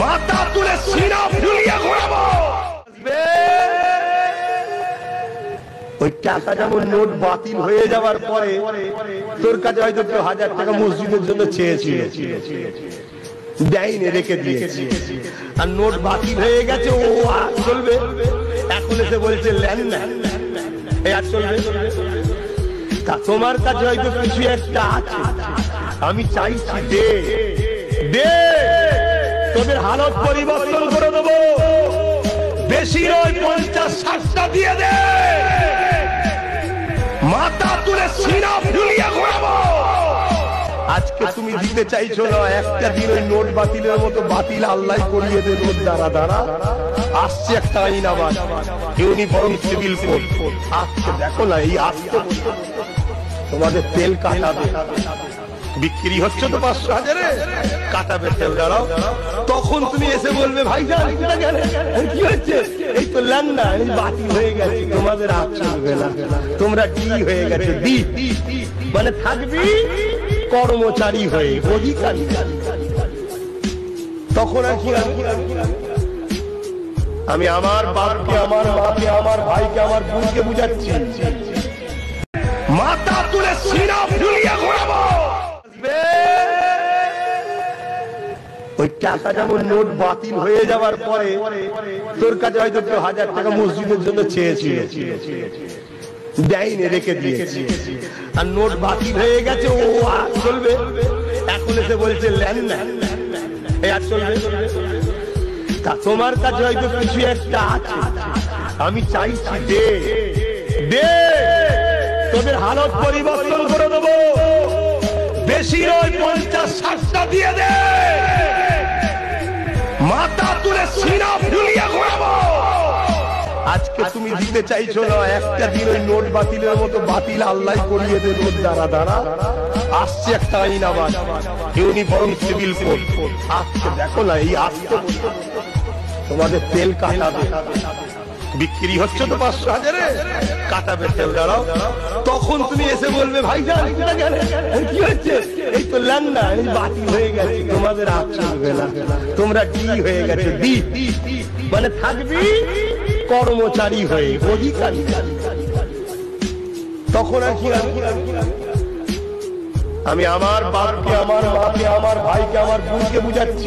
মাথা তুলে সিনা ফুলিয়ে ঘোরাবো। ওই টাকা যেমন নোট বাতিল হয়ে যাওয়ার পরে তোর কাছে হয়তো 1000 টাকা মসজিদের জন্য চেয়েছিল, দেয়নি, রেখে দিয়েছি। আর নোট বাতিল হয়ে গেছে, ও আর চলবে। এখন এসে বলছে লেন না, আর চলবে। তা তোমার কাছে হয়তো কিছু একটা আছে, আমি চাইছি দে দে, তোদের হালত পরিবর্তন করে দেবো। বেশি নয়, 50-60টা দিয়ে দে, মাথা তুলে সিনা ফুলিয়ে ঘোরাবো। আজকে তুমি দিতে চাইছো না, একটা দিন ওই নোট বাতিলের মতো বাতিল আল্লাহ করিয়ে দেবে। নোট দ্বারা দ্বারা আসছে একটা আইন, আবার ইউনিফর্ম সিভিল কোড আসছে। দেখো না, এই আসছে তোমাদের তেল কাটাবে, বিক্রি হচ্ছে তো 500-1000-এ, কাটাবে তেল। দাঁড়াও, তখন তুমি এসে বলবে ভাইজান কি হচ্ছে, এই তো লেন না, এই বাতিল হয়ে গেছে, তোমাদের আর চলবে না, তোমরা ডি হয়ে গেছে। ডি মানে থাকবি কর্মচারী হয়ে, অধিকারী। তখন আর কি, আমি আমার বাপকে, আমার মাকে, আমার ভাইকে, আমার বোনকে বুঝাচ্ছি, মাথা তুলে সিনা ফুলিয়ে ঘোরাবো। ওই টাকা যেমন নোট বাতিল হয়ে যাওয়ার পরে তোর কাছে হয়তো 1000 টাকা মসজিদের জন্য চেয়েছিল, দেয়নি, রেখে দিয়েছি। আর নোট বাতিল হয়ে গেছে, ও আর চলবে। এখন এসে বলছে লেন না, আর চলবে। তা তোমার কাছে হয়তো কিছু একটা আছে, আমি চাইছি দে দে, তোদের হালত পরিবর্তন করে দেবো। বেশি নয়, 50-60টা দিয়ে দে, মাথা তুলে সিনা ফুলিয়ে ঘোরাবো। আজকে তুমি দিতে চাইছো না, একটা দিন ওই নোট বাতিলের মতো বাতিল আল্লাহ করিয়ে দেবে। নোট দ্বারা দ্বারা আসছে একটা আইন, আবার ইউনিফর্ম সিভিল কোড আসছে। দেখো না, এই আসছে তোমাদের তেল কাটাবে, বিক্রি হচ্ছে তো 500-1000-এ, কাটাবে তেল। দাঁড়াও, তখন তুমি এসে বলবে ভাইজান কি হচ্ছে, এই তো লেন না, এই বাতিল হয়ে গেছে, তোমাদের আর চলবে না, তোমরা ডি হয়ে গেছে। ডি মানে থাকবি কর্মচারী হয়ে, অধিকারী। তখন আর কি, আমি আমার বাপকে, আমার মাকে, আমার ভাইকে, আমার বোনকে বুঝাচ্ছি,